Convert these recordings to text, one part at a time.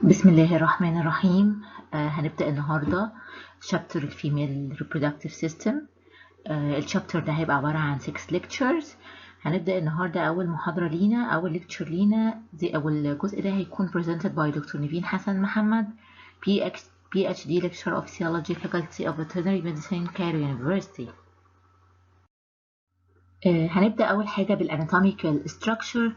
بسم الله الرحمن الرحيم. هنبدأ النهاردة شابتر الفيميل reproductive system. الشابتر ده هيبقى عبارة عن 6 lectures. هنبدأ النهاردة أول محاضرة لينا، أول lecture لينا أول جزء ده هيكون presented by دكتور نيفين حسن محمد PhD lecturer of Physiology Faculty of Veterinary Medicine Cairo University. هنبدأ أول حاجة بالanatomical structure.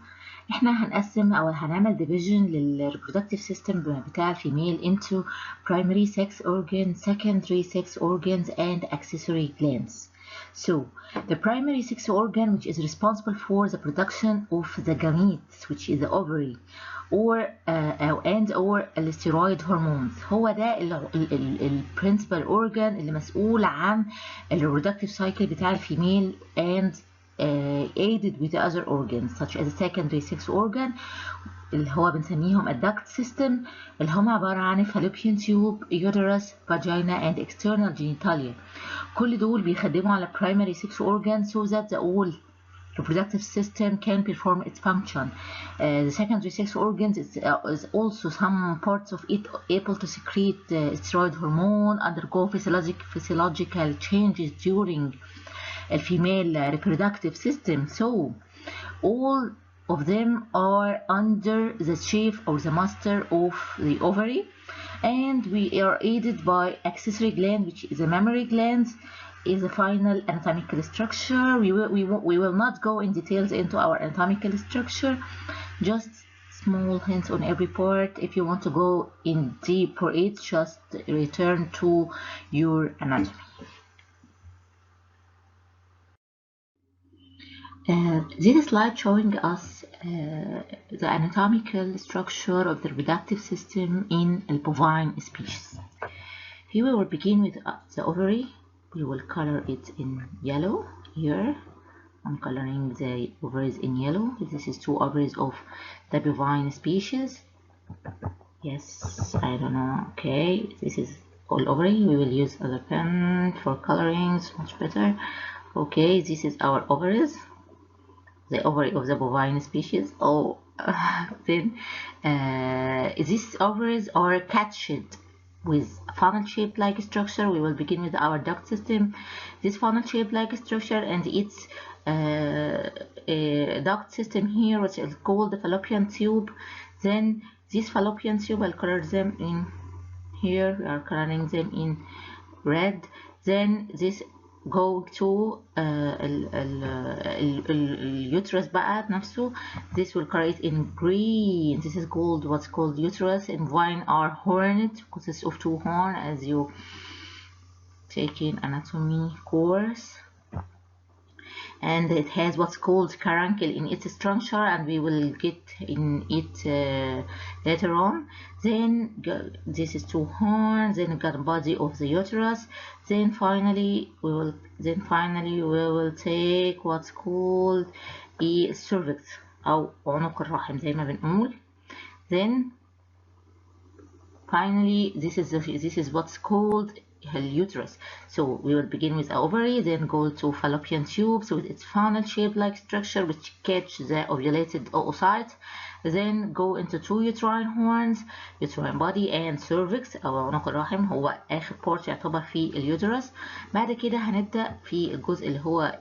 احنا هنقسم او هنعمل division للreproductive system بتاع الفيميل into primary sex organs, secondary sex organs and accessory glands. So the primary sex organ, which is responsible for the production of the gametes, which is the ovary or steroid hormones, هو ده ال principal organ اللي مسؤول عن reproductive cycle بتاع الفيميل and aided with the other organs such as the secondary sex organ اللي هو بنسميهم duct system اللي هم عبارة عن fallopian tube, uterus, vagina and external genitalia. كل دول بيخدموا على primary sex organ so that the whole reproductive system can perform its function. The secondary sex organs is also some parts of it able to secrete steroid hormone, undergo physiological changes during a female reproductive system. So all of them are under the chief or the master of the ovary, and we are aided by accessory gland, which is a mammary gland, is the final anatomical structure. We will not go in details into our anatomical structure, just small hints on every part. If you want to go in deep for it, just return to your anatomy. This slide showing us the anatomical structure of the reproductive system in a bovine species. Here we will begin with the ovary. We will color it in yellow. Here I'm coloring the ovaries in yellow. This is 2 ovaries of the bovine species. Yes, I don't know. Okay, this is all ovary. We will use other pen for coloring. It's much better. Okay, this is our ovaries. The ovary of the bovine species. Then these ovaries are catched with funnel shaped like structure. We will begin with our duct system. This funnel shaped like structure and its duct system here, which is called the fallopian tube. Then this fallopian tube, I'll color them in here. We are coloring them in red. Then this go to uterus بقى نفسه. This will color it in green. This is called what's called uterus, and vine are horned, consists of 2 horns as you take in anatomy course, and it has what's called caruncle in its structure, and we will get in it later on. Then this is 2 horns. Then we got body of the uterus. Then finally we will take what's called a cervix أو عنق الرحم زي ما بنقول. Then finally this is what's called uterus. So we will begin with ovary, then go to fallopian tubes with its funnel shaped like structure which catch the ovulated oocytes, then go into 2 uterine horns, uterine body and cervix أو عنق الرحم هو آخر بورت يعتبر في اليوترس. بعد كده هنبدأ في الجزء اللي هو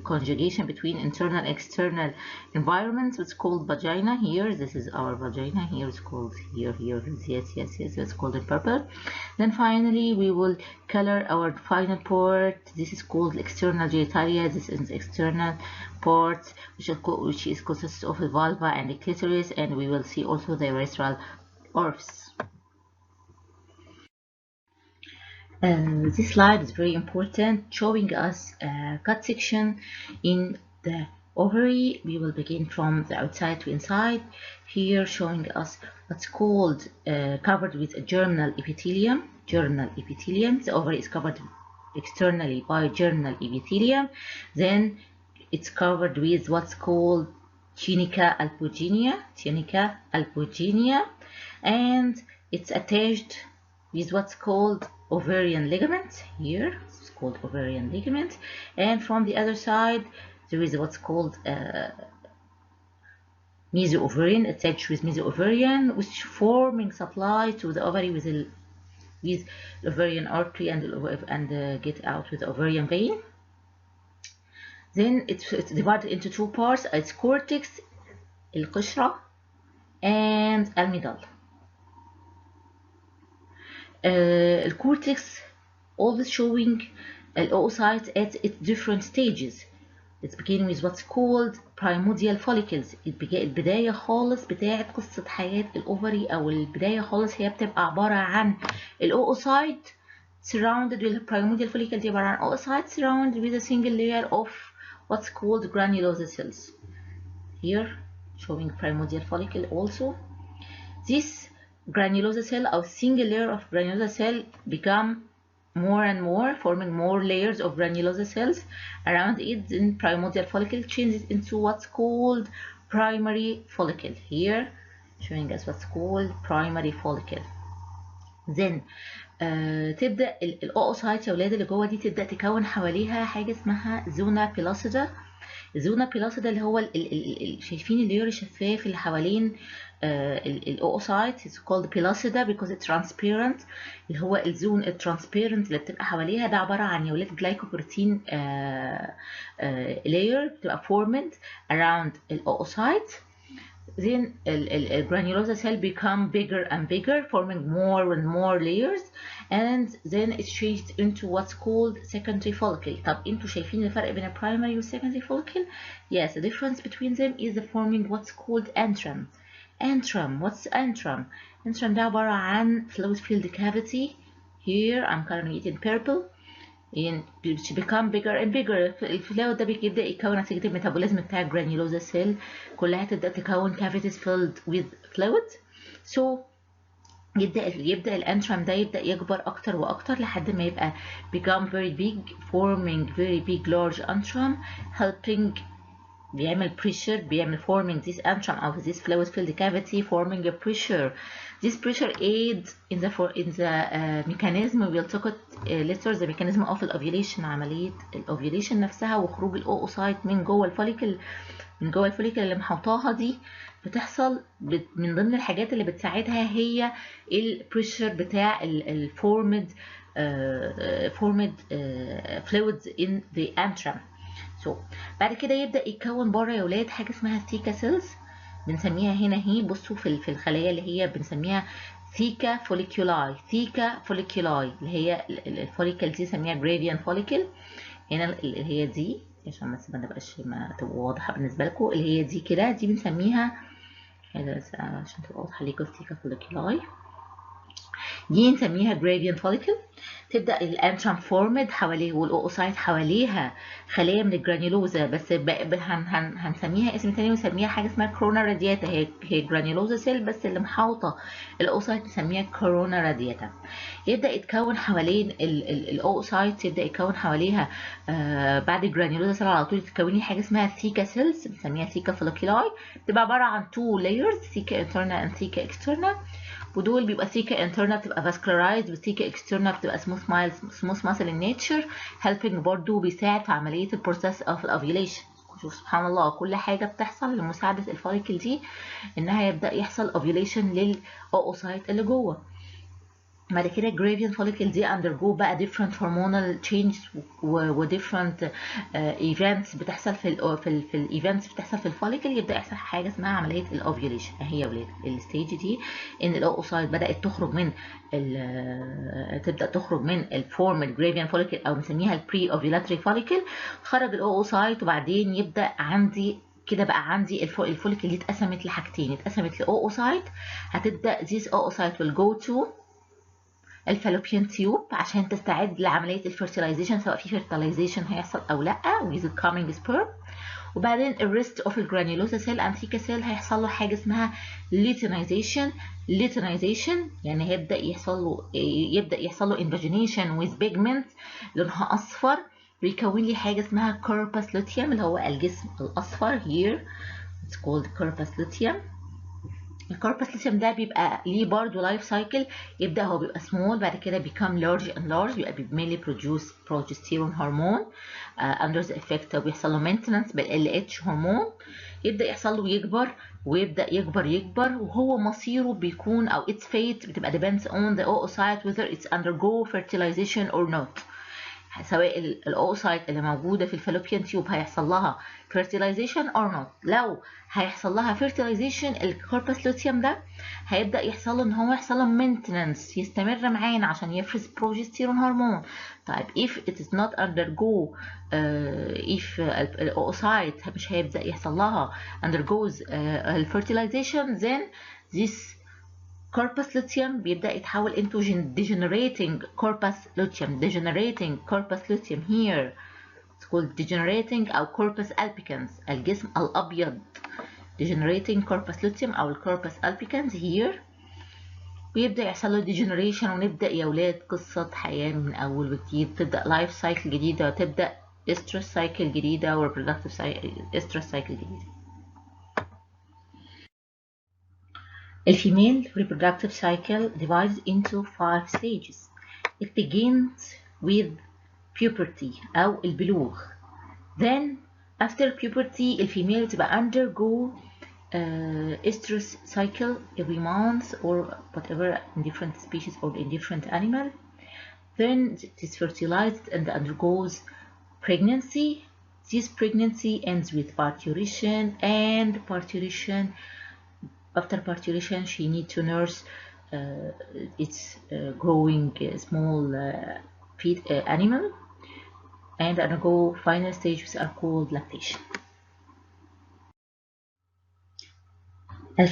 conjugation between internal and external environments. It's called vagina. Here this is our vagina. Here it's called here yes it's called in purple. Then finally we will color our final part. This is called external genitalia. This is the external part which consists of the vulva and the clitoris, and we will see also the urethral orifice. This slide is very important, showing us a cut section in the ovary. We will begin from the outside to inside. Here showing us what's called covered with a germinal epithelium. The ovary is covered externally by germinal epithelium. Then it's covered with what's called tunica albuginea, and it's attached with what's called ovarian ligament. Here it's called ovarian ligament, and from the other side there is what's called meso-ovarian, attached with meso-ovarian, which forming supply to the ovary with ovarian artery and get out with ovarian vein. Then it's divided into two parts. It's cortex, القشرة, and الميدال. الcortex always showing oocytes at its different stages. It's beginning with what's called primordial follicles. البداية خالص بتاعت قصة حياة الأوفري، أو البداية خالص هي بتبقى عبارة عن الأوسايت surrounded with primordial follicle. دي عبارة عن oocyte surrounded with a single layer of what's called granulosa cells. Here showing primordial follicle also. This granulosa cell or single layer of granulosa cell become more and more, forming more layers of granulosa cells around it. Then primordial follicle changes into what's called primary follicle. Here showing us what's called primary follicle. Then تبدأ الأوسايت يا ولاد اللي جوه دي تبدأ تكون حواليها حاجة اسمها زونا بيلاسيدا. الزونا بيلاسيدا اللي هو شايفين اللير الشفاف اللي حوالين الاوسايت is called pellucida because it's transparent. اللي هو الزون الترانسبيرنت اللي بتبقى حواليها ده عبارة عن يا ولاد جلايكوبروتين layer بتبقى formed around الاوسايت. Then the granulosa cell become bigger and bigger, forming more and more layers, and then it's changed into what's called secondary follicle. طب انتوا شايفين الفرق بين primary و secondary follicle? Yes, the difference between them is the forming what's called antrum. Antrum, what's antrum? Antrum ده عبارة عن fluid filled cavity. Here I'm coloring it in purple. become bigger and bigger. الفلويد ده بيبدأ يتكون نتيجة الميتابوليزم بتاع الجرانيولوزا سيل، كلها تبدأ تكون cavities filled with fluid. So يبدأ الانترم ده يبدأ يكبر أكتر وأكتر لحد ما يبقى become very big, forming very big large antrum, helping بيعمل pressure، بيعمل forming this antrum of this fluid filled cavity, forming a pressure. This pressure aids in the mechanism we'll talk later, the mechanism of ovulation، عملية الاوفيوليشن نفسها وخروج الاوسايت من جوه الفوليكل، من جوه الفوليكل اللي محوطاها دي بتحصل. من ضمن الحاجات اللي بتساعدها هي البريشر بتاع الفورمد fluids in the antrum. So بعد كده يبدأ يتكون بره يا ولاد حاجة اسمها ثيكا سيلز، بنسميها هنا هي بصوا في الخلايا اللي هي بنسميها ثيكا فوليكولاي. ثيكا فوليكولاي اللي هي الفوليكل دي سميها جريفيان فوليكل. هنا اللي هي دي عشان بس ما تبقاش ما تبقى واضحه بالنسبه لكم، اللي هي دي كده دي بنسميها عشان تبقى واضحه ليكم ثيكا فوليكولاي دي نسميها جريفيان فوليكل. تبدا الانترم فورمد حواليه والاوسايت حواليها خلايا من الجرانيولوزا، بس هنسميها اسم تاني ونسميها حاجه اسمها كورونا رادياتا. هي جرانيولوزا سيل بس اللي محاوطه الاوسايت نسميها كورونا رادياتا. يبدا يتكون حوالين الاوسايت، يبدا يتكون حواليها بعد الجرانيولوزا سيل على طول تتكوني حاجه اسمها ثيكا سيلز بنسميها ثيكا فوليكولاي. بتبقى عباره عن تو لايرز، ثيكا انترنا اند ثيكا اكسترنا، ودول بيبقى ثيكا انترنا بتبقى فاسكولارايزد وثيكا اكسترنا بتبقى سموث ماسل ان نيتشر، هيلبنج برضو بيساعد في عمليه البروسيس اوف الاوفيوليشن. شوف سبحان الله كل حاجه بتحصل لمساعده الفوليكل دي انها يبدا يحصل اوفيوليشن للاوسايت اللي جوه. بعد كده جريفيان فوليكل دي undergo بقى different hormonal changes و different events بتحصل في الايفنتس بتحصل في الفوليكل. يبدا يحصل حاجه اسمها عمليه الاوفيوليشن. اهي يا ولاد الستيج دي ان الاوسايت بدات تخرج من تبدا تخرج من الفورمال جريفيان فوليكل او بنسميها البري اوفيولاتري فوليكل. خرج الاوسايت وبعدين يبدا عندي كده بقى عندي الفوليكل دي اتقسمت لحاجتين، اتقسمت لاوسايت. هتبدا this oocyte will go to الفالوبيان تيوب عشان تستعد لعمليه الفيرتيلايزيشن، سواء في فيرتيلايزيشن هيحصل او لا with the coming sperm. وبعدين الريست اوف الجرانيولوسا سيل اند ثيكا سيل هيحصل له حاجه اسمها ليتينايزيشن. ليتينايزيشن يعني يبدا يحصل له انفاجينيشن with pigment لونها اصفر، بيكون لي حاجه اسمها كوربس لوتيوم اللي هو الجسم الاصفر. here it's called corpus luteum. الكوربس لوتيوم ده بيبقى ليه برضه لايف سايكل، يبدا هو بيبقى سمول بعد كده become large and large، بيبقى mainly produce progesterone hormone under the effect، وبيحصل له maintenance بالLH هرمون. يبدا يحصل له يكبر ويبدأ يكبر يكبر، وهو مصيره بيكون أو its fate بتبقى depends on the oocyte whether it's undergo fertilization or not. سواء الاوسايت اللي موجودة في الفالوبيان تيوب هيحصل لها fertilization or not. لو هيحصل لها fertilization الكوربس لوتيوم ده هيبدأ يحصل له ان هو يحصل له maintenance، يستمر معانا عشان يفرز بروجستيرون هرمون. طيب if it is not undergo if الاوسايت مش هيبدأ يحصل لها undergoes fertilization, then this corpus luteum بيبدأ يتحول into degenerating corpus luteum. Degenerating corpus luteum here it's called degenerating أو corpus albicans الجسم الأبيض. Degenerating corpus luteum أو corpus albicans here ويبدأ يحصل له degeneration، ونبدأ يا ولاد قصة حياة من أول وجديد. تبدأ life cycle جديدة، وتبدأ estrous cycle جديدة و reproductive estrous cycle جديدة. The female reproductive cycle divides into 5 stages. It begins with puberty أو البلوغ. Then after puberty the female تبقى undergo estrous cycle every month or whatever in different species or in different animal. Then it is fertilized and undergoes pregnancy. This pregnancy ends with parturition, and parturition, after parturition she needs to nurse its growing small animal and undergo final stages are called lactation.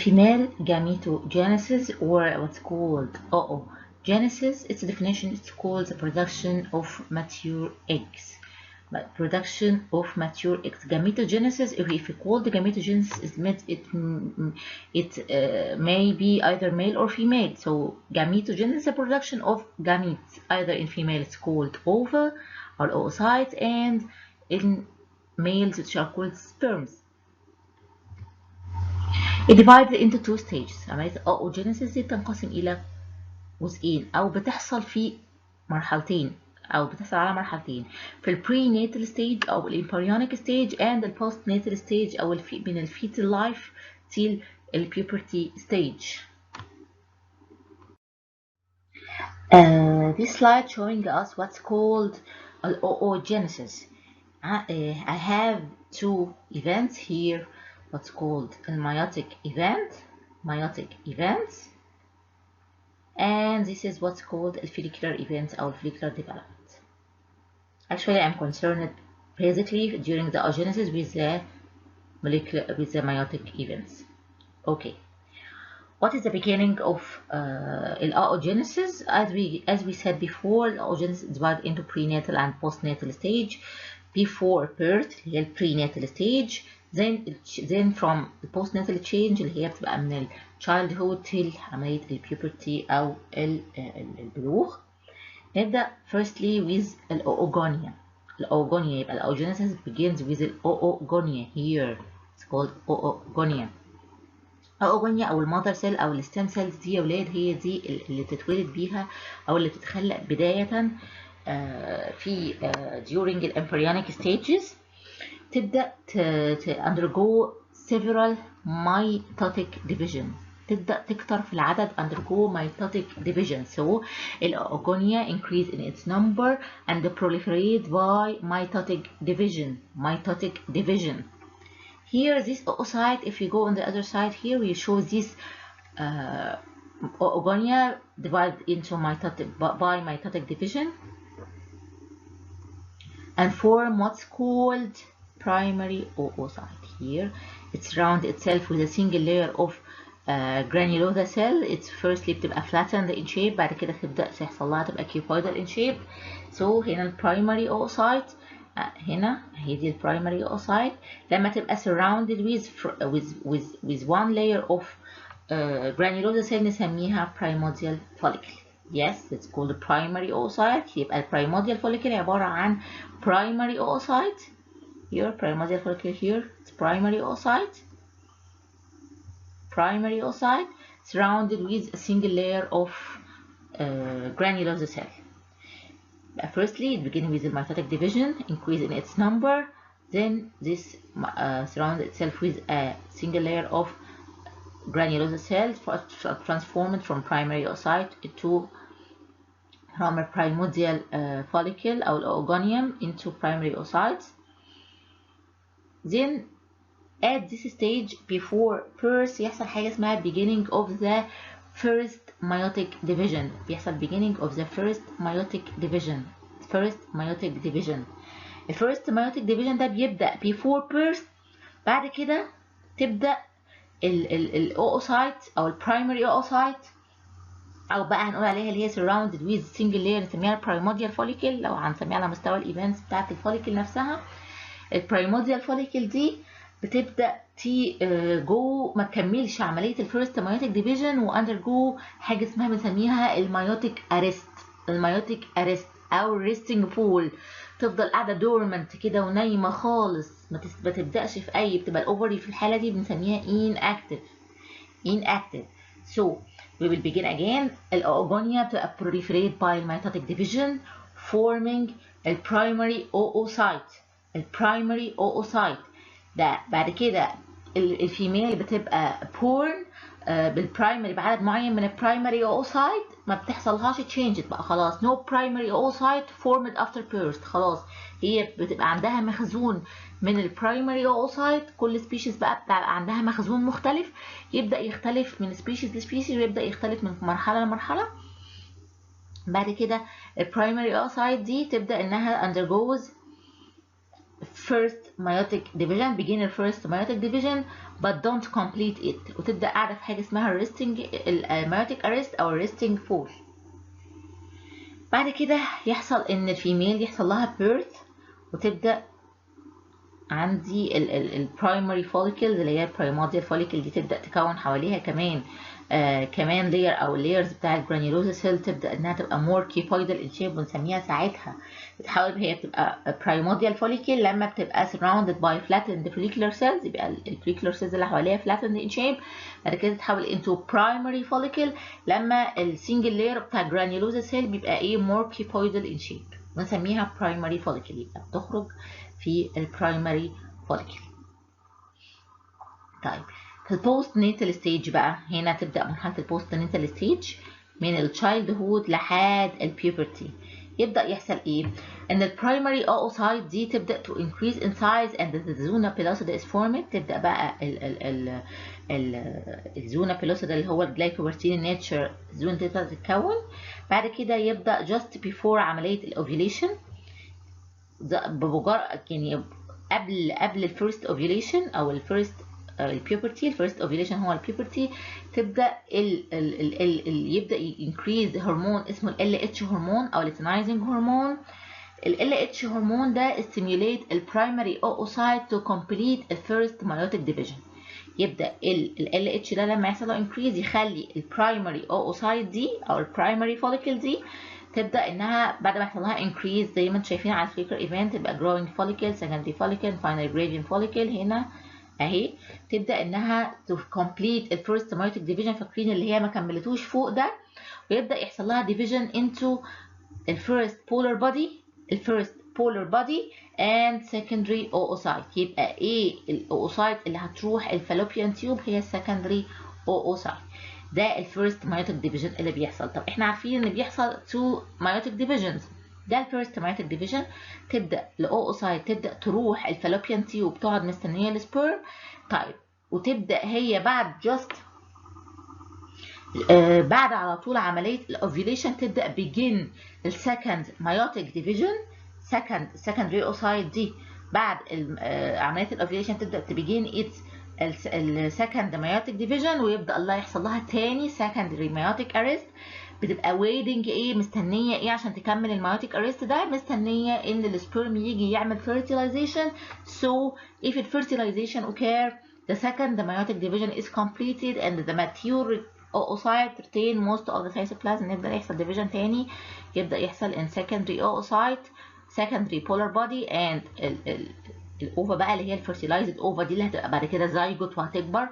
Female gametogenesis, or what's called oogenesis, its definition is called the production of mature eggs. Production of mature eggs. Gametogenesis, if we call the gametogenesis, it may be either male or female. So gametogenesis is the production of gametes. Either in female it's called ova or oocyte, and in males which are called sperms. It divides into 2 stages. oogenesis دي تنقسم إلى جزئين أو بتحصل في مرحلتين أو بتحصل على مرحلتين، في البريناتال ستيج أو الامبريونيك ستيج and البوست ناتال ستيج أو من الفيتال لايف till البيوبرتي ستيج. This slide showing us what's called oogenesis. I have 2 events here, what's called a meiotic events, and this is what's called a follicular event or follicular development. Actually, I'm concerned basically during the oogenesis with the meiotic events. Okay, what is the beginning of oogenesis? As we said before, oogenesis is divided into prenatal and postnatal stage. Before birth اللي هي prenatal stage, then from the postnatal change اللي هي بتبقى من ال childhood till عملية البيوبرتي أو البلوغ. نبدأ firstly with الأوغونيا. يبقى الأوغونيس begins with الأوغونيا here. It's called أوغونيا. الأوغونيا أو المother cell أو الستيم سيلز دي يا ولاد هي دي اللي بتتولد بيها أو اللي بتتخلق بداية في during the embryonic stages. تبدأ undergo several mitotic division. تبدأ تكتر في العدد undergo mitotic division. So الأوغونيا increase in its number and proliferate by mitotic division. Here this oocyte, if you go on the other side here, we show this oogonia divided into by mitotic division and form what's called primary oocyte. Here it surrounds itself with a single layer of granulosa cell. It's firstly بتبقى flattened in shape، بعد كده تبدأ تحصل لها تبقى cuboidal in shape. So هنا primary oocyte، هنا هي دي primary oocyte لما تبقى surrounded with one layer of granulosa cell نسميها primordial follicle. Yes, it's called the primary oocyte. يبقى primordial follicle عبارة عن primary oocyte. Here primordial follicle, here it's primary oocyte surrounded with a single layer of granulosa cell. Firstly, it begins with the mitotic division, increase in its number. Then this surrounds itself with a single layer of granulosa cells transformed from primary oocyte to from a primordial follicle أو الأوجونيوم into primary oocytes. Then at this stage before birth يحصل حاجة اسمها beginning of the first meiotic division. بيحصل beginning of the first meiotic division. الفيرست meiotic division ده بيبدأ before birth. بعد كده تبدأ الأوسايت أو البرايمري أوسايت أو بقى هنقول عليها اللي هي surrounded with single layer نسميها primordial follicle لو هنسميها على مستوى الإيفنتس بتاعت الفوليكل نفسها. البرايمورdial follicle دي بتبدأ جو ما تكملش عملية الفيرست meiotic division وأندر جو حاجة اسمها بنسميها الميوتيك أريست أو resting pool. تفضل قاعدة دورمنت كده ونايمة خالص ما تبدأش في أي. بتبقى الأوفري في الحالة دي بنسميها inactive. So we will begin again. الأوجونيا بتبقى proliferate by mitotic division forming البرايمري oocyte. ده بعد كده الفيميل بتبقى born بالبرايمري بعدد معين من البرايمري oocyte ما بتحصلهاش change بقى خلاص no primary oocyte formed after birth. خلاص هي بتبقى عندها مخزون من البرايمري oocyte. كل سبيشيز بقى بتبقى عندها مخزون مختلف يبدأ يختلف من سبيشيز لسبيشيز ويبدأ يختلف من مرحلة لمرحلة. بعد كده البرايمري oocyte دي تبدأ انها undergoes first meiotic division begin first meiotic division but don't complete it وتبدأ قاعدة في حاجة اسمها resting meiotic arrest أو resting pool. بعد كده يحصل إن الفيميل يحصل لها birth وتبدأ عندي البرايمري follicles اللي هي primordial follicle دي تبدأ تكون حواليها كمان layer أو layers بتاع الجرانيولوزا سيل تبدأ إنها تبقى more cuboidal in shape ونسميها ساعتها بتحاول هي بتبقى primordial follicle لما بتبقى surrounded by flattened follicular cells يبقى الfollicular cells اللي حواليها flattened in shape. بعد كده تتحول into primary follicle لما السنجل layer بتاع الجرانيولوزا سيل بيبقى more cuboidal in shape ونسميها primary follicle يبقى بتخرج في البرايمري فوليكل. طيب في البوست نيتال ستيج بقى هنا تبدأ مرحلة البوست نيتال ستيج من التشايلد هود لحد البيوبرتي. يبدأ يحصل ايه؟ ان البرايمري oocyte دي تبدأ to increase in size and the zona pellucida is formed. تبدأ بقى الزونا pellucida اللي هو الجلايكوبروتين ناتشر زون تبدأ تتكون. بعد كده يبدأ just before عملية الاوفيوليشن بمجرد يعني قبل الفيرست اوفيوليشن او الفيرست البيوبرتي. الفيرست اوفيوليشن هو البيوبرتي. تبدا يبدا ينكريز هرمون اسمه ال LH هرمون او ليتنايزنج هرمون. ال LH هرمون ده stimulate البرايمري oocyte to complete الفيرست meiotic division. يبدا ال LH ده لما يحصل له انكريز يخلي البرايمري oocyte دي او البرايمري فوليكل دي تبدا انها بعد ما يحصل لها انكريز زي ما انتم شايفين على الفليكر ايفنت تبقى growing follicle secondary follicle final gradient follicle هنا اهي. تبدا انها to complete الفيرست meiotic division فاكرين اللي هي ما كملتوش فوق ده ويبدا يحصل لها division into الفيرست polar body and secondary oocyte. يبقى ايه الاوسايت اللي هتروح الفالوبيان تيوب هي السكندري oocyte. ده الفيرست meiotic ديفيجن اللي بيحصل. طب احنا عارفين ان بيحصل 2 meiotic ديفيجنز. ده الفيرست meiotic ديفيجن تبدا الاوسايت تبدا تروح الفالوبيان تيوب تقعد مستنيه السبيرم. طيب وتبدا هي بعد بعد على طول عمليه الاوفيوليشن تبدا begin السكند meiotic ديفيجن. secondary oocyte دي بعد عمليه الاوفيوليشن تبدا تبيجين its السكند meiotic division ويبدا الله يحصل لها تاني secondary meiotic arrest. بتبقى waiting ايه مستنيه ايه عشان تكمل الميوتيك arrest ده مستنيه ان السبرم يجي يعمل fertilization. So if the fertilization occur the second meiotic division is completed and the mature oocyte retain most of the cytoplasm. يبدا يحصل division تاني يبدا يحصل in secondary oocyte secondary polar body and الاوفا بقى اللي هي الفيرتيلايزد اوفا دي اللي هتبقى بعد كده زايجوت وهتكبر.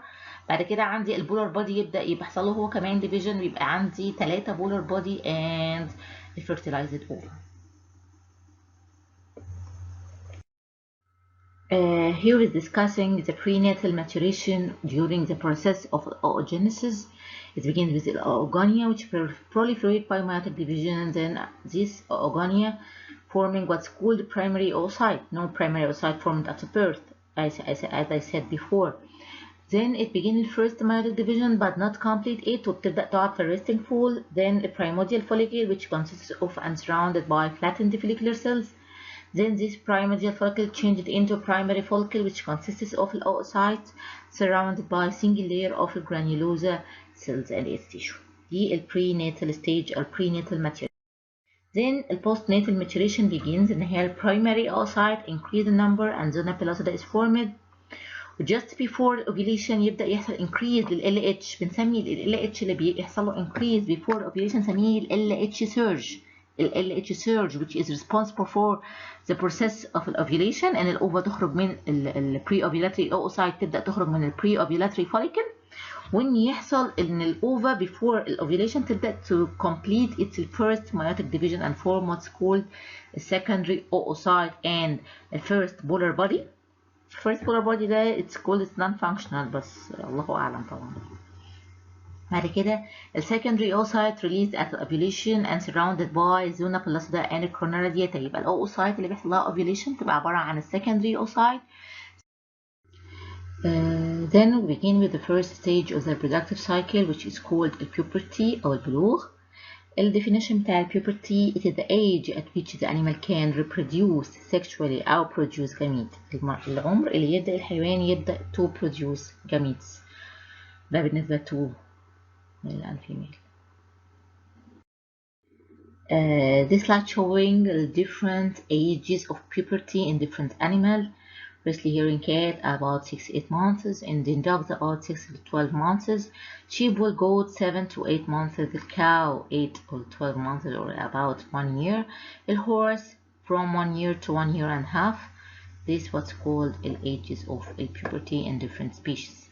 بعد كده عندي البولار بودي يبدا يحصل له هو كمان ديفيجن ويبقى عندي 3 بولار بودي اند الفيرتيلايزد اوفا. Here is discussing the prenatal maturation during the process of oogenesis. It begins with the oogonia, which proliferate by meiotic division, and then this oogonia forming what's called primary oocyte. No primary oocyte formed at birth, as I said before. Then it begins first meiotic division, but not complete it, وبتبدأ تقع في resting fall. Then a primordial follicle, which consists of and surrounded by flattened follicular cells. Then this primordial follicle changed into primary follicle, which consists of oocytes surrounded by a single layer of granulosa cells and its tissue. دي prenatal stage or prenatal maturation. Then postnatal maturation begins in here. Primary oocyte increase in number and zona pellucida is formed. just before ovulation يبدأ يحصل increase لل LH. بنسمي ال LH اللي بيحصل له increase before ovulation نسميه ال LH surge. ال LH surge which is responsible for the process of ovulation. ان الأوفا تخرج من ال pre-ovulatory oocyte تبدأ تخرج من ال pre-ovulatory follicle. وإن يحصل إن الأوفا before الovulation تبدأ to complete its first meiotic division and form what's called a secondary oocyte and the first polar body. first polar body ده it's called it's non-functional بس الله أعلم طبعا. بعد كده ال secondary oocyte released at ovulation and surrounded by zona pellucida and corona radiata. يبقى ال oocyte اللي بيحصل لها ovulation تبقى عبارة عن ال secondary oocyte. Then we begin with the first stage of the reproductive cycle which is called puberty أو البلوغ. The definition بتاع puberty it is the age at which the animal can reproduce sexually أو produce gamete. العمر اللي يبدأ الحيوان يبدأ to produce gametes. ده بالنسبة to male and female. This slide showing the different ages of puberty in different animals. Firstly, here in cat about 6-8 months, and in dogs about 6 to 12 months. Sheep will go 7 to 8 months. The cow 8 or 12 months or about 1 year. The horse from 1 year to 1 year and a half. This is what's called the ages of a puberty in different species.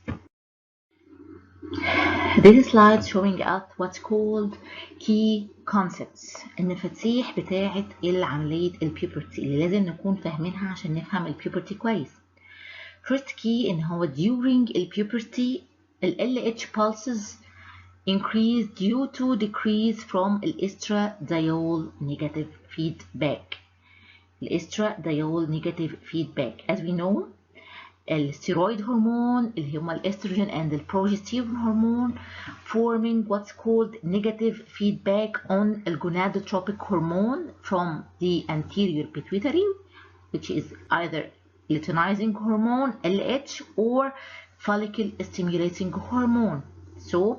This slide showing us what's called key concepts. المفاتيح بتاعة عملية البيوبرتي اللي لازم نكون فاهمينها عشان نفهم البيوبرتي كويس. First key إن هو during البيوبرتي ال LH pulses increase due to decrease from estradiol negative feedback. estradiol negative feedback. As we know, الستيرويد هرمون اللي هما الاستروجين and البروجستيرون هرمون forming what's called negative feedback on الgonadotropic hormone from the anterior pituitary, which is either luteinizing hormone LH or follicle stimulating hormone. So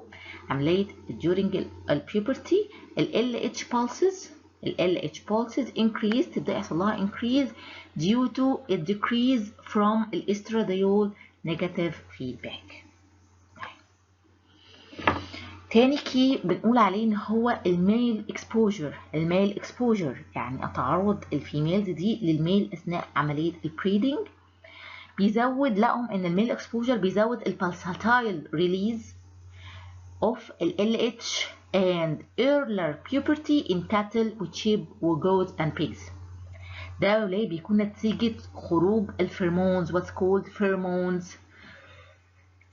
عملية during البيوبرتي ال LH pulses increase تبدأ يحصل لها increase due to a decrease from estradiol negative feedback. تاني كي بنقول عليه ان هو الميل exposure يعني تعرض الفيميلز دي للميل اثناء عملية البريدنج بيزود. لقوا ان الميل exposure بيزود البالساتايل ريليز of ال LH and earlier puberty in cattle وشيب وgoats and pigs. ده ليه بيكون نتيجة خروج الفيرمونز what's called pheromones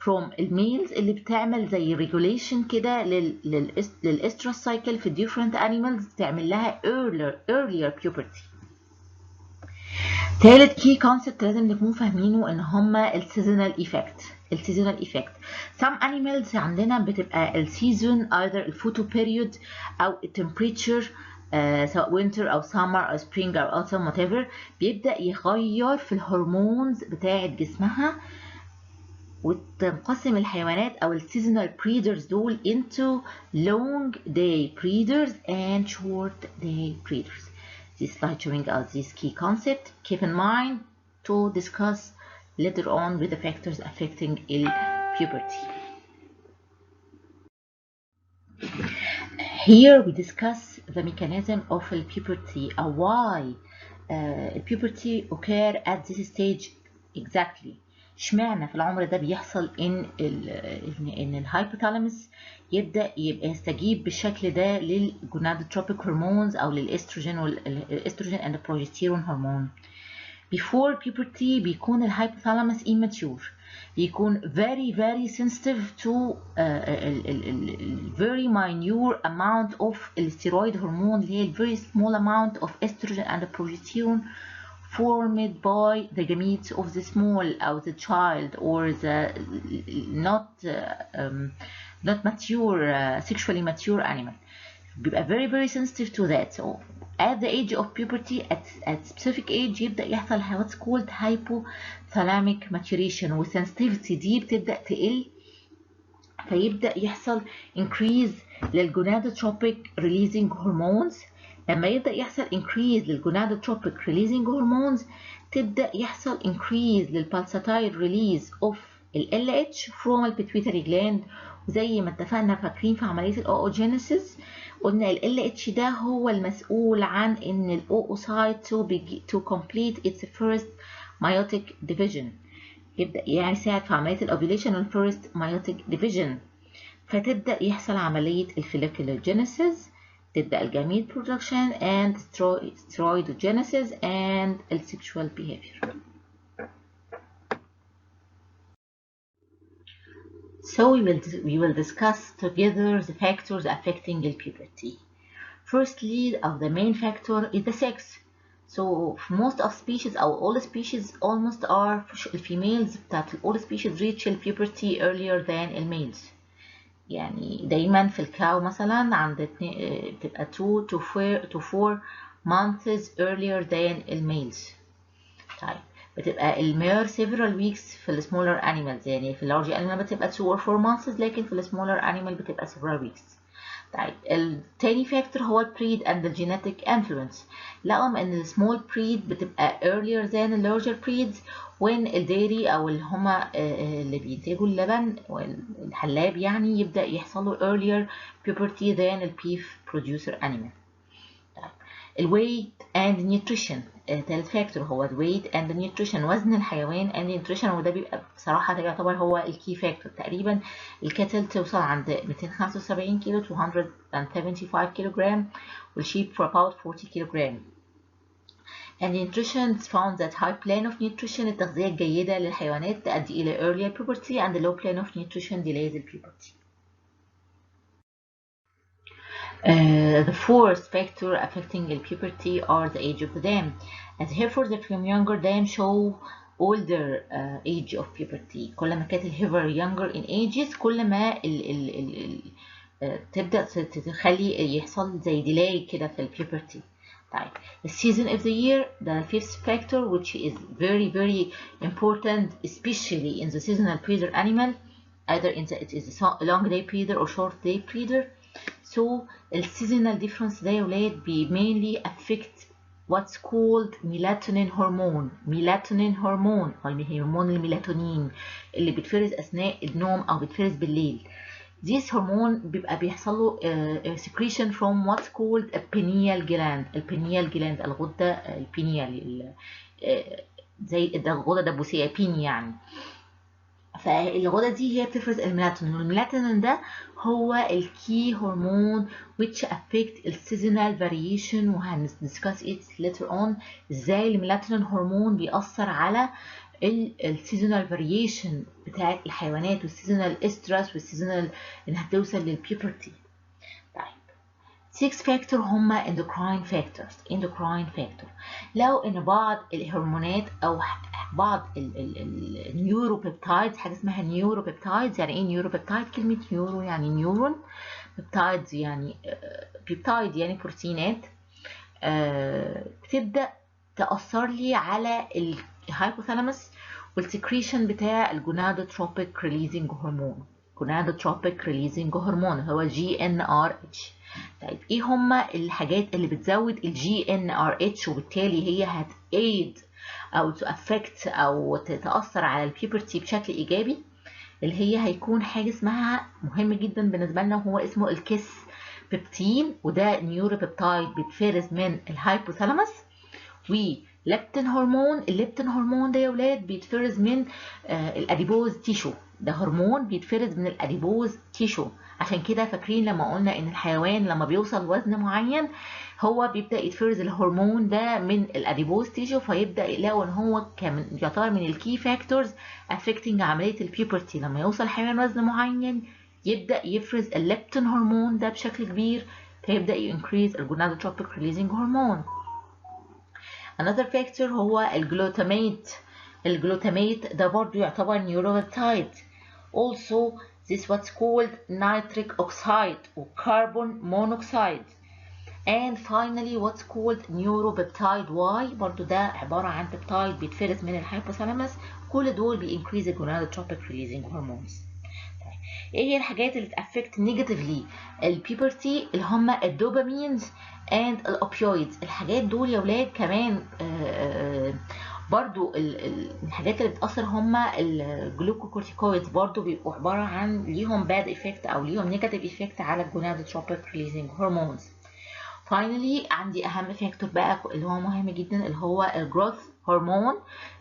from الميلز اللي بتعمل زي regulation كده للإسترس سايكل في different animals تعمل لها earlier puberty. تالت key concept لازم نكون فاهمينه ان هما السيزونال effect. some animals عندنا بتبقى السيزون either الفوتو period او temperature سواء winter او summer او spring او autumn whatever بيبدأ يغير في الهرمونز بتاعة جسمها وتنقسم الحيوانات او السيزونال breeders دول into long day breeders and short day breeders. This slide showing us this key concept. Keep in mind to discuss later on with the factors affecting puberty. Here we discuss the mechanism of puberty or why puberty occur at this stage exactly. اشمعنى في العمر ده بيحصل ان الهايبوثالاموس يبدا يبقى يستجيب بالشكل ده للجونادوتروبيك هرمونز او للاستروجين اند بروجستيرون هرمون. before puberty بيكون الهايبوثالاموس immature، بيكون very sensitive to very minute amount of الستيرويد هرمون اللي هي very small amount of estrogen and progesterone formed by the gametes of the small or the child or the not mature sexually mature animal. بيبقى very sensitive to that. So at the age of puberty at specific age يبدأ يحصل what's called hypothalamic maturation، والsensitivity دي بتبدأ تقل، فيبدأ يحصل increase للgonadotropic releasing hormones. لما يبدأ يحصل increase للgonadotropic releasing hormones تبدأ يحصل increase للpulsatile release of LH from البيتويتري gland. وزي ما اتفقنا فاكرين في عملية الأوجينيسيس قلنا ال LH ده هو المسؤول عن إن الأوسايت to complete its first meiotic division، يبدأ يعني يساعد في عملية الأوفيليشن والفيرست meiotic division، فتبدأ يحصل عملية الفوليكولوجينيسيس، تبدأ الجاميت production and steroidogenesis and sexual behavior. So we will discuss together the factors affecting the puberty. Firstly, the main factor is the sex. So most of species or all species almost are females that all species reach puberty earlier than males. يعني دايما في الكاو مثلا عند بتبقى 2 to 4 months earlier than males. طيب بتبقى المير several weeks في السمولر animals، يعني في اللارج animal بتبقى 2 or 4 months، لكن في السمولر animal بتبقى several weeks. طيب التاني فاكتور هو البريد and the genetic influence. لقوا ان السمول بريد بتبقى earlier than the larger breeds when الديري او اللي هما اللي بينتجوا اللبن والحلاب يعني يبدأ يحصلوا earlier puberty than the beef producer animal. طيب الويت and nutrition، تالت فاكتور هو الويت and nutrition، وزن الحيوان and nutrition، وده بيبقى بصراحة ده يعتبر هو الكي فاكتور. تقريبا الكاتل توصل عند 275 كيلو to 175 كيلو جرام، والشيب for about 40 كيلو جرام. And nutrition found that high plane of nutrition التغذية الجيدة للحيوانات تؤدي إلى earlier puberty and the low plane of nutrition delays the puberty. The fourth factor affecting the puberty are the age of the dam. As herefore the younger dam show older age of puberty. كل ما كانت الهيفر younger in ages كل ما تبدأ تخلي يحصل زي delay كده في puberty. طيب the season of the year the fifth factor which is very important especially in the seasonal breeder animal, either it is a long day breeder or short day breeder. So the seasonal difference ده يا ولاد mainly affect what's called melatonin hormone. melatonin hormone هرمون الميلاتونين اللي بتفرز أثناء النوم أو بتفرز بالليل. This hormone بيبقى بيحصل له secretion from what's called a pineal gland. البينيال جلاند الغدة البينيال زي الغدة الدبوسية بين يعني. فالغدة دي هي بتفرز الميلاتونين، والميلاتونين ده هو الكي هرمون which affect the seasonal variation، وهندسكاس it later on ازاي الميلاتونين هرمون بيأثر على السيزونال فاريشن بتاعت الحيوانات والسيزونال استرس والسيزونال انها توصل للبيوبرتي. طيب 6 فاكتور هما endocrine factors. لو ان بعض الهرمونات او بعض النيوروبيبتايدز، حاجه اسمها نيوروبيبتايدز. يعني ايه نيوروبيبتايد؟ كلمه نيورو يعني نيورون، بيبتايدز يعني بيبتايد يعني بروتينات، بتبدا تاثر لي على الهايبوثالاموس والسكريشن بتاع الجونادوتروبيك ريليزنج هرمون. جونادوتروبيك ريليزنج هرمون هو GnRH. طيب ايه هما الحاجات اللي بتزود GnRH وبالتالي هي هتأيد او تأفكت او تتأثر على البيوبرتي بشكل ايجابي؟ اللي هي هيكون حاجه اسمها مهم جدا بالنسبه لنا وهو اسمه الكيس بيبتين، وده نيوروبيبتايد بيتفرز من الهايبوثالاموس. وليبتين هرمون، الليبتين هرمون ده يا ولاد بيتفرز من الاديبوز تيشو، ده هرمون بيتفرز من الاديبوز تيشو عشان كده فاكرين لما قلنا ان الحيوان لما بيوصل وزن معين هو بيبدا يتفرز الهرمون ده من الاديبوز تيشو، فيبدا يلاقوا ان هو كمان يعتبر من الكي فاكتورز افكتنج عمليه البيوبرتي. لما يوصل الحيوان وزن معين يبدا يفرز الليبتين هرمون ده بشكل كبير، فيبدا ينكريز الجونادوتروبيك ريليزنج هرمون. another factor هو الجلوتاميت. الجلوتاميت ده برضو يعتبر نيوروبيبتايد. also this what's called nitric oxide or carbon monoxide. and finally what's called neuropeptide Y، برضو ده عبارة عن بيبتايد بيتفرز من الهايبوثالاموس. كل دول بينكريز الجونادوتروبيك ريليزنج هرمونز. ايه هي الحاجات اللي تأفكت نيجاتيفلي البيبرتي؟ اللي هم الدوبامينز اند الاوبيويدز. الحاجات دول يا ولاد كمان برضو الحاجات اللي بتأثر هم الجلوكوكورتيكويدز، برضو بيبقوا عبارة عن ليهم باد افكت او ليهم نيجاتيف افكت على الجونادوتروبيك ريليزنج هرمونز. فاينلي عندي اهم فاكتور بقى اللي هو مهم جدا اللي هو الجروث هرمون.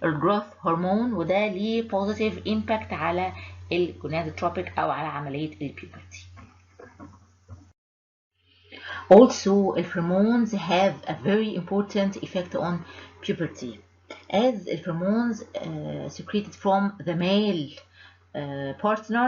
الجروث هرمون وده ليه بوزيتيف امباكت على الجونادوتروبيك او على عمليه البيوبرتي. Also, pheromones have a very important effect on puberty, as pheromones secreted from the male partner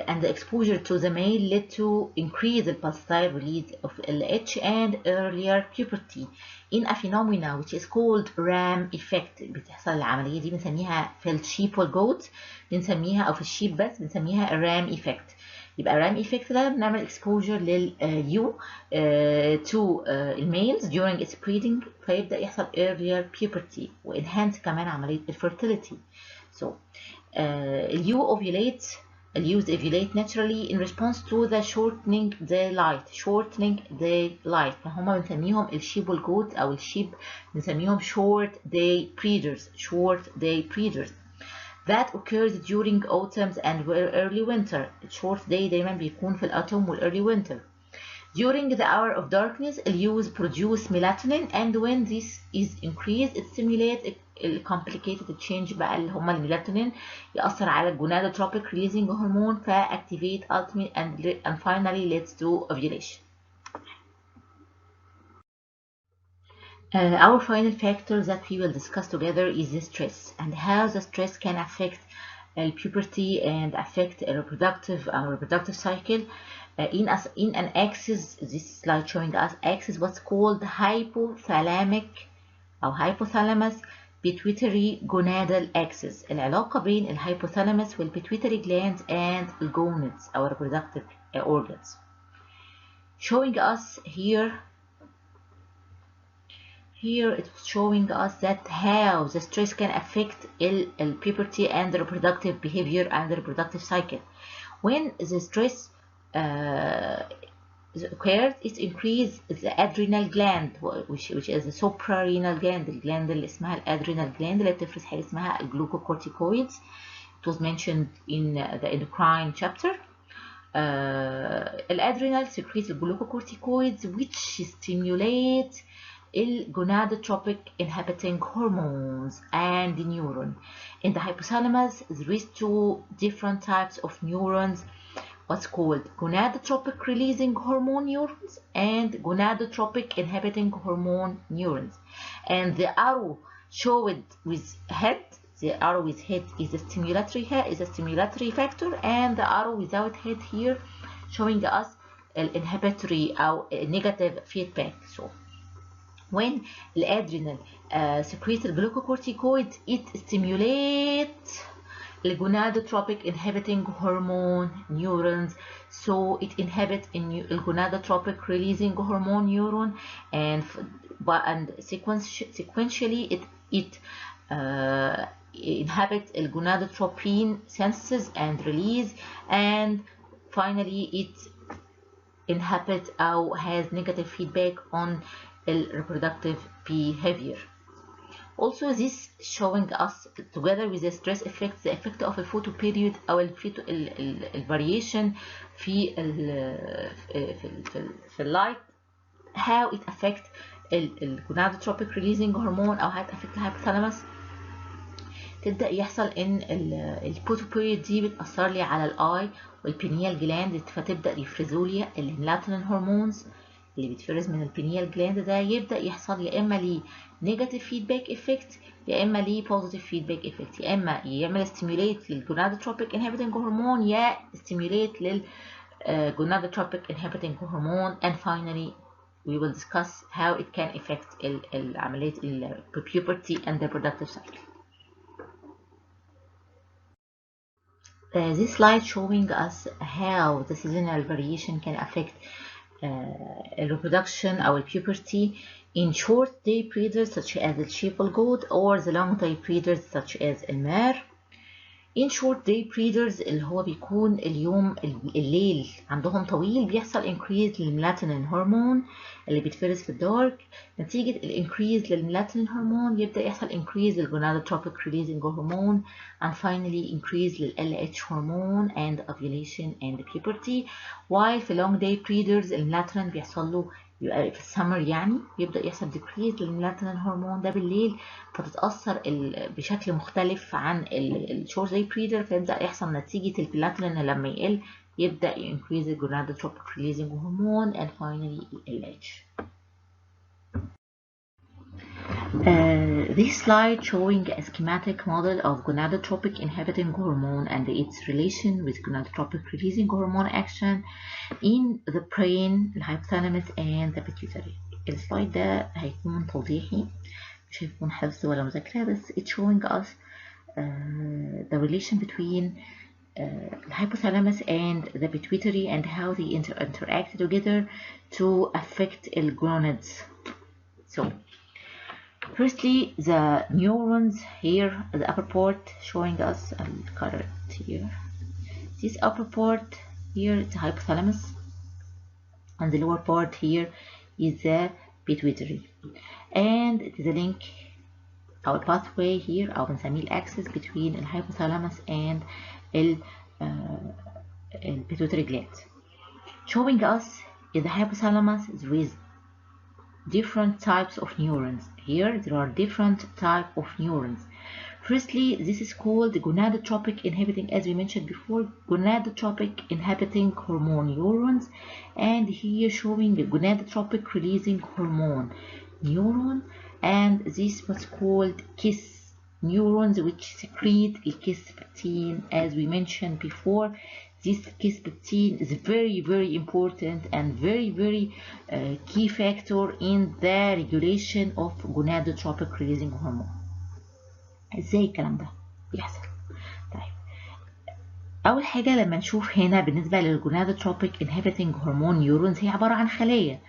and the exposure to the male led to increase the pulsatile release of LH and earlier puberty in a phenomena which is called RAM effect. بتحصل العملية دي بنسميها في الشيب والجوت، بنسميها أو في الشيب بس بنسميها RAM effect. يبقى RAM effect ده بنعمل exposure لليو to الميلز during its breeding، فيبدأ يحصل earlier puberty وenhance كمان عملية الfertility. So اليوز ovulate naturally in response to the shortening daylight. فهم بنسميهم الشيب والجوت او الشيب بنسميهم short day breeders that occurs during autumn and early winter. short day دايما بيكون في الautumn والearly winter. During the hour of darkness, اليوز produce melatonin and when this is increased it stimulates complicated change بقى اللي هما الميلاتونين يأثر على الجونادوتروبيك releasing hormone فactivate ultimate and finally leads to ovulation. Our final factor that we will discuss together is the stress and how the stress can affect puberty and affect a reproductive cycle. In an axis, this slide showing us axis what's called hypothalamic أو hypothalamus pituitary gonadal axis. العلاقة بين الهايبوثالاموس والpituitary glands and الجونادز أو reproductive organs. Showing us here it's showing us that how the stress can affect puberty and the reproductive behavior and the reproductive cycle. When the stress occurs, it increases the adrenal gland which is the suprarenal gland. الجلاند اللي اسمها الادرينال gland اللي بتفرز حاجه اسمها الجلوكوكورتيكويدز. It was mentioned in the endocrine chapter. الادرينال secretes الجلوكوكورتيكويدز which stimulate الgonadotropic inhibiting hormones and the neuron. In the hypothalamus there is two different types of neurons, what's called gonadotropic releasing hormone neurons and gonadotropic inhibiting hormone neurons. And the arrow showed with head, the arrow with head is a stimulatory factor, and the arrow without head here showing us inhibitory or negative feedback. So when the adrenal secretes glucocorticoid, it stimulates the gonadotropic inhibiting hormone neurons, so it inhibits the gonadotropic releasing hormone neuron, and sequentially it inhibits the gonadotropin synthesis and release, and finally it inhibits or has negative feedback on reproductive behavior. Also, this showing us together with the stress effect the effect of a photoperiod أو variation في اللايت, how it affect الgonadotropic releasing hormone أو how it affect the hypothalamus. تبدأ يحصل ان البوتوبيريد دي بتأثر لي على الاي والبينيال جلاند، فتبدأ يفرزوا لي الميلاتونين هرمونز اللي بيتفرز من البينيال جلاند ده. يبدأ يحصل يا اما ليه نيجاتيف فيدباك افكت يا اما ليه بوزيتيف فيدباك افكت، يا اما يعمل ستيميوليت للجونادوتروبيك انهبيتنج هرمون يا ستيميوليت للجونادوتروبيك انهبيتنج هرمون. and finally we will discuss how it can affect عملية puberty and the reproductive cycle. This slide showing us how the seasonal variation can affect reproduction or puberty in short day breeders such as the sheeple goat or the long day breeders such as المار. in short day breeders اللي هو بيكون الليل عندهم طويل بيحصل increase للميلاتونين هرمون اللي بيتفرز في الدارك. نتيجة الانكريز للميلاتونين هرمون يبدأ يحصل increase للجونادوتروبيك releasing هرمون and finally increase لل LH هرمون and ovulation and puberty. while في long day breeders الميلاتونين بيحصل له في السمر يعني بيبدأ يحصل decrease للميلاتونين هرمون ده بالليل، فتتأثر بشكل مختلف عن الشورت داي بريدر، فيبدأ يحصل نتيجة الميلاتونين لما يقل يبدأ increase the gonadotropic releasing hormone and finally LH. This slide showing a schematic model of gonadotropic inhibiting hormone and its relation with gonadotropic releasing hormone action in the brain, the hypothalamus and the pituitary. السلايد ده هيكون توضيحي مش هيكون حفظ ولا مذاكرة، بس it's showing us the relation between the hypothalamus and the pituitary and how they interact together to affect the gonads. So firstly, the neurons here, the upper part showing us, I'll color it here. This upper part here is the hypothalamus and the lower part here is the pituitary, and it is a link our pathway here أو بنسميه الأكسس between the hypothalamus and the pituitary gland, showing us in the hypothalamus with different types of neurons. Here there are different types of neurons. Firstly, this is called gonadotropic inhibiting, as we mentioned before, gonadotropic inhibiting hormone neurons, and here showing a gonadotropic releasing hormone neuron, and this was called KISS neurons, which secrete the KISS-15. As we mentioned before, this KISS-15 is very important and very key factor in the regulation of gonadotropic releasing hormone. ازاي الكلام ده بيحصل؟ طيب اول حاجه لما نشوف هنا بالنسبه للجونادوتروبيك انهبيتنج هرمون نيورونز هي عباره عن خليه،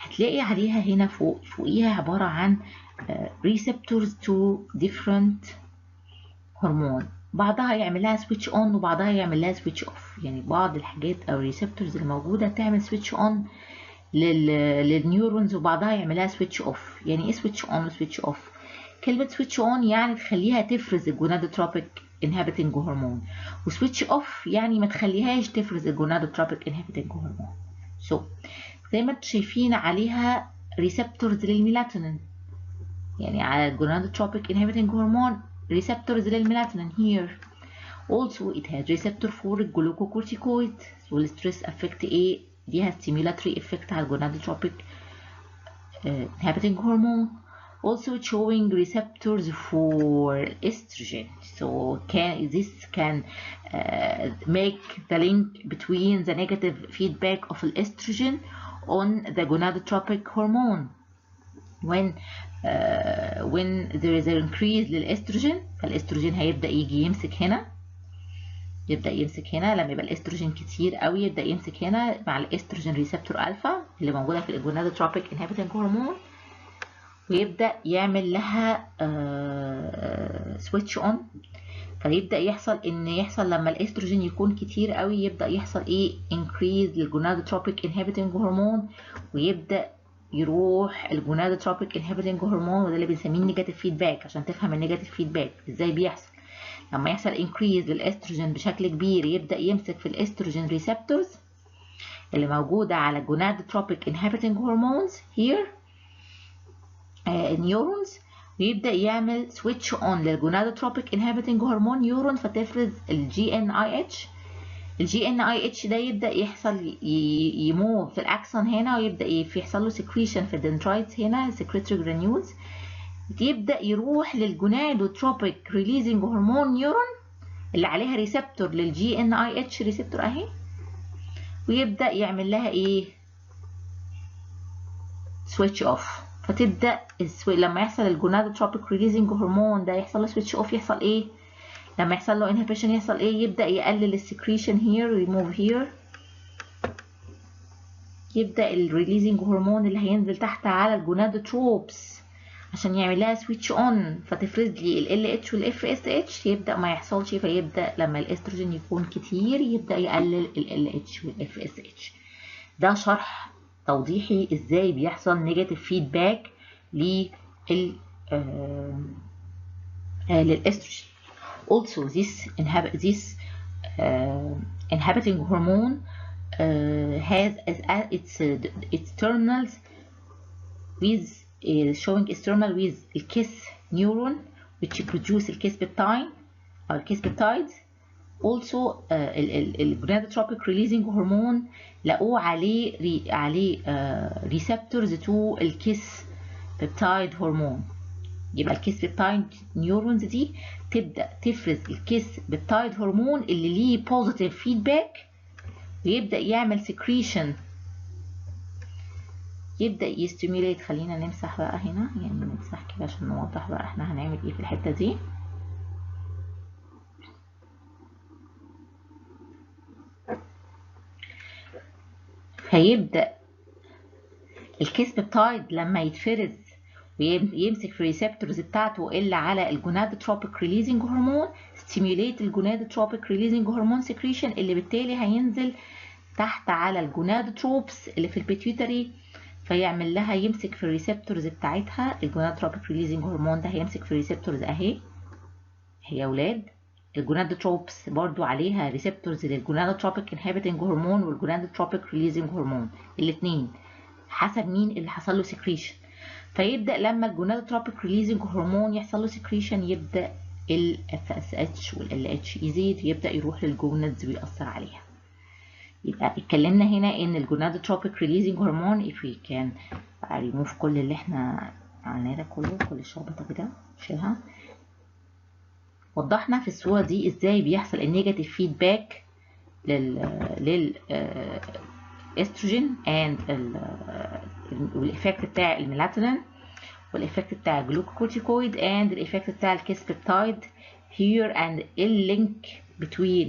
هتلاقي عليها هنا فوقيها عباره عن receptors to different هرمون، بعضها يعمل لها سويتش اون وبعضها يعمل لها سويتش اوف. يعني بعض الحاجات او الريسبتورز الموجوده تعمل سويتش اون للنيورونز وبعضها يعمل لها سويتش اوف. يعني ايه سويتش اون وسويتش اوف؟ كلمه سويتش اون يعني تخليها تفرز الجونادوتروبيك انهبيتنج هرمون، وسويتش اوف يعني ما تخليهاش تفرز الجونادوتروبيك انهبيتنج هرمون. زي ما انتم شايفين عليها ريسبتورز للميلاتونين، يعني على الجونادوتروبيك انهبيتنج هرمون ريسبتورز للميلاتونين here. Also it has receptor for glucocorticoid والستريس افكت ايه ليها stimulatory effect على الجونادوتروبيك inhibiting hormone. Also showing receptors for estrogen, so this can make the link between the negative feedback of estrogen on the gonadotropic hormone. When there is an increase للاستروجين فالاستروجين هيبدأ يجي يمسك هنا، لما يبقى الاستروجين كتير قوي يبدأ يمسك هنا مع الاستروجين ريسبتور الفا اللي موجوده في الجونادوتروبيك انهبيتنج هرمون، ويبدأ يعمل لها سويتش اون. فيبدأ يحصل لما الاستروجين يكون كتير قوي يبدأ يحصل ايه انكريز للجونادوتروبيك انهبيتنج هرمون، ويبدأ يروح الجونادوتروبيك انهبيتنج هرمون، وده اللي بنسميه نيجاتيف فيدباك. عشان تفهم النيجاتيف فيدباك ازاي بيحصل، لما يحصل انكريز للاستروجين بشكل كبير يبدأ يمسك في الاستروجين ريسبتورز اللي موجودة على الجونادوتروبيك انهبيتنج هرمونز here neurons، ويبدأ يعمل سويتش اون للجونادوتروبيك انهبيتنج هرمون نيورون فتفرز الجي ان اي اتش. الجي ان اي اتش ده يبدأ يحصل يموف في الاكسون هنا، ويبدأ يحصل له سكريشن في الدندرايتس هنا سكريتوري جرانيولز، يبدأ يروح للجونادوتروبيك ريليزنج هرمون نيورون اللي عليها ريسبتور للجي ان اي اتش ريسبتور اهي، ويبدأ يعمل لها ايه؟ سويتش اوف. فتبدأ لما يحصل الجونادوتروبيك ريليزنج هرمون ده يحصل له سويتش اوف، يحصل ايه؟ لما يحصل له انهبيشن يحصل ايه؟ يبدأ يقلل السكريشن هير ويموف هير، يبدأ الريليزنج هرمون اللي هينزل تحت على الجونادوتروبس عشان يعمل لها سويتش اون فتفرز لي ال اتش والاف اس اتش، يبدأ ما يحصلش، فيبدأ لما الاستروجين يكون كتير يبدأ يقلل ال اتش والاف اس اتش. ده شرح توضيحي ازاي بيحصل نيجاتيف فيدباك لل للاستروجين. Also this inhibiting hormone has its terminals with showing its terminal with the kiss neuron which produce the kiss peptide or kiss peptides. Also الجونادوتروبيك releasing hormone لقوه عليه receptors to الكيس peptide hormone. يبقى الكيس بيبتايد نيورونز دي تبدأ تفرز الكيس بيبتايد هرمون اللي ليه بوزيتيف فيدباك، ويبدأ يعمل سكريشن، يبدأ يستيميوليت. خلينا نمسح بقى هنا، يعني نمسح كده عشان نوضح بقى احنا هنعمل ايه في الحتة دي. فيبدأ الكيس بيبتايد لما يتفرز ويمسك في الريسبتورز بتاعته اللي على الجونادوتروبيك ريليزنج هرمون، ستيميوليت الجونادوتروبيك ريليزنج هرمون سكريشن اللي بالتالي هينزل تحت على الجونادوتروبس اللي في البيتيوتري، فيعمل لها يمسك في الريسبتورز بتاعتها. الجونادوتروبيك ريليزنج هرمون ده هيمسك في الريسبتورز اهي يا اولاد. الجونادوتروبس برضو عليها ريسبتورز للجونادوتروبيك انهبيتنج هرمون والجونادوتروبيك ريليزنج هرمون، الاثنين حسب مين اللي حصل له سكريشن. فيبدأ لما الجونادوتروبيك ريليزنج هرمون يحصل له سكريشن يبدأ ال FSH وال LH يزيد، يبدأ يروح للجونادز ويأثر عليها. يبقى اتكلمنا هنا ان الجونادوتروبيك ريليزنج هرمون if we can remove كل اللي احنا عملناه ده كله، كل الشربطة كده نشيلها. وضحنا في الصورة دي ازاي بيحصل النيجاتيف فيدباك لل استروجين اند والإفكت بتاع الميلاتونين والإفكت بتاع الجلوكوكورتيكويد and الإفكت بتاع الكيس بيبتايد here and اللينك between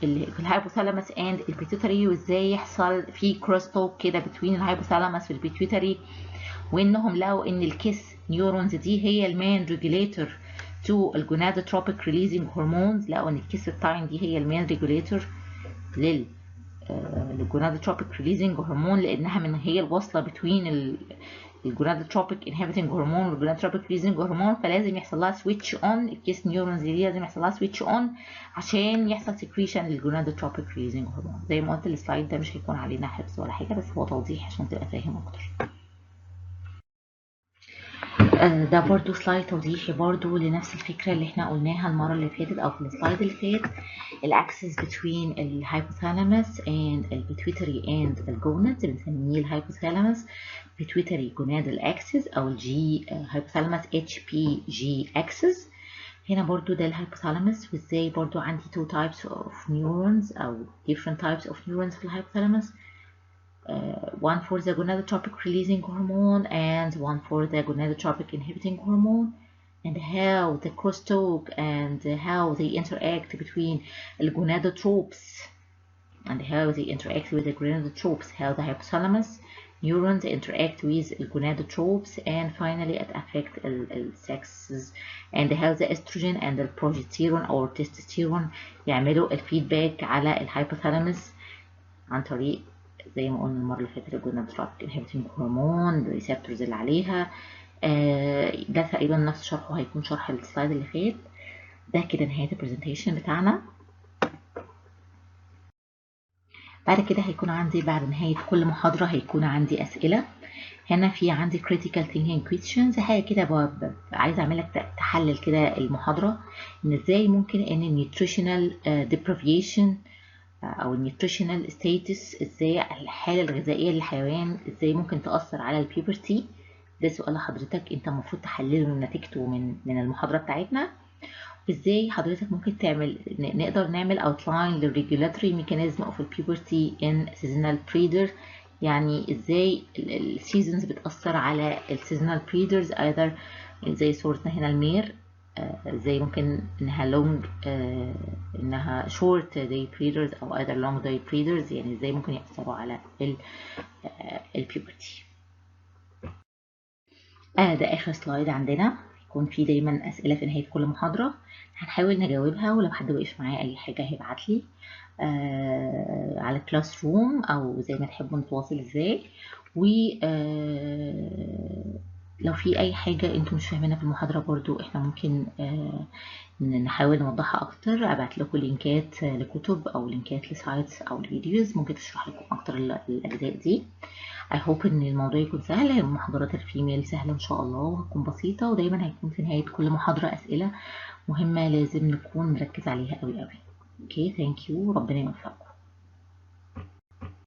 الهايبوثالاموس and البيتيوتري، وازاي يحصل في كروس توك كده between الهايبوثالاموس والبيتيوتري، وانهم لقوا ان الكيس نيورونز دي هي المين ريجوليتور تو الجونادوتروبيك ريليزنج هرمونز. لقوا ان الكيس بيبتايد دي هي المين ريجوليتور للجونادوتروبيك ريليزنج هرمون، لانها من هي الوصله بين الجونادوتروبيك انهبيتنج هرمون والجونادوتروبيك ريليزنج هرمون، فلازم يحصل لها سويتش اون. الكيس نيورونز دي لازم يحصل لها سويتش اون عشان يحصل سكريشن للجونادوتروبيك ريليزنج هرمون. زي ما قلت السلايد ده مش هيكون علينا حفظ ولا حاجه، بس هو توضيح عشان تبقى فاهم اكتر. ده برضو سلايد توضيحي برضو لنفس الفكرة اللي احنا قلناها المرة اللي فاتت او في السلايد اللي فات. الاكسس between الهايبوثالاموس and البيتويتري and الجونادز بنسميه الهايبوثالاموس pituitary gonadal axis او الجي هايبوثالاموس HPG axis. هنا برضو ده الهايبوثالاموس، وازاي برضو عندي two types of neurons او different types of neurons في الهايبوثالاموس. One for the gonadotropic releasing hormone and one for the gonadotropic inhibiting hormone, and how the crosstalk and how they interact between the gonadotropes and how they interact with the gonadotropes, how the hypothalamus neurons interact with the gonadotropes, and finally it affects the sexes and how the estrogen and the progesterone or testosterone يعملوا الفيدباك على الهايبوثالاموس عن طريق زي ما قلنا المرة اللي فاتت الجونادوتروبيك انهبيتنج هرمون الريسبتورز اللي عليها. ده تقريبا نفس شرحه هيكون شرح السلايد اللي فات. ده كده نهاية البرزنتيشن بتاعنا. بعد كده هيكون عندي بعد نهاية كل محاضرة هيكون عندي أسئلة هنا في عندي critical thinking questions، حاجة كده عايزة أعملك تحلل كده المحاضرة، إن إزاي ممكن إن nutritional deprivation أو nutritional status، إزاي الحالة الغذائية للحيوان إزاي ممكن تأثر على البيوبرتي. ده سؤال حضرتك أنت المفروض تحلله نتيجته من المحاضرة بتاعتنا. إزاي حضرتك ممكن نقدر نعمل outline للregulatory mechanism of puberty in seasonal breeder، يعني ازاي السيزونز بتأثر على السيزونال بريدرز، either زي صورتنا هنا المير، ازاي ممكن انها long انها short day breeders او either long day breeders، يعني ازاي ممكن يأثروا على البيوبرتي. ده اخر سلايد عندنا، يكون في دايما اسئله في نهايه كل محاضره هنحاول نجاوبها، ولو حد وقف معايا اي حاجه هيبعت لي على كلاس روم او زي ما تحبوا نتواصل ازاي. و لو في اي حاجه انتم مش فاهمينها في المحاضره برضو احنا ممكن نحاول نوضحها اكتر، ابعت لكم لينكات لكتب او لينكات لسايتس او لفيديوز ممكن تشرح لكم اكتر الاجزاء دي. I hope ان الموضوع يكون سهل، محاضرات الفيميل سهلة ان شاء الله وهتكون بسيطة، ودايما هيكون في نهاية كل محاضرة اسئلة مهمة لازم نكون نركز عليها قوي قوي. اوكي، ثانك يو، ربنا يوفقكم.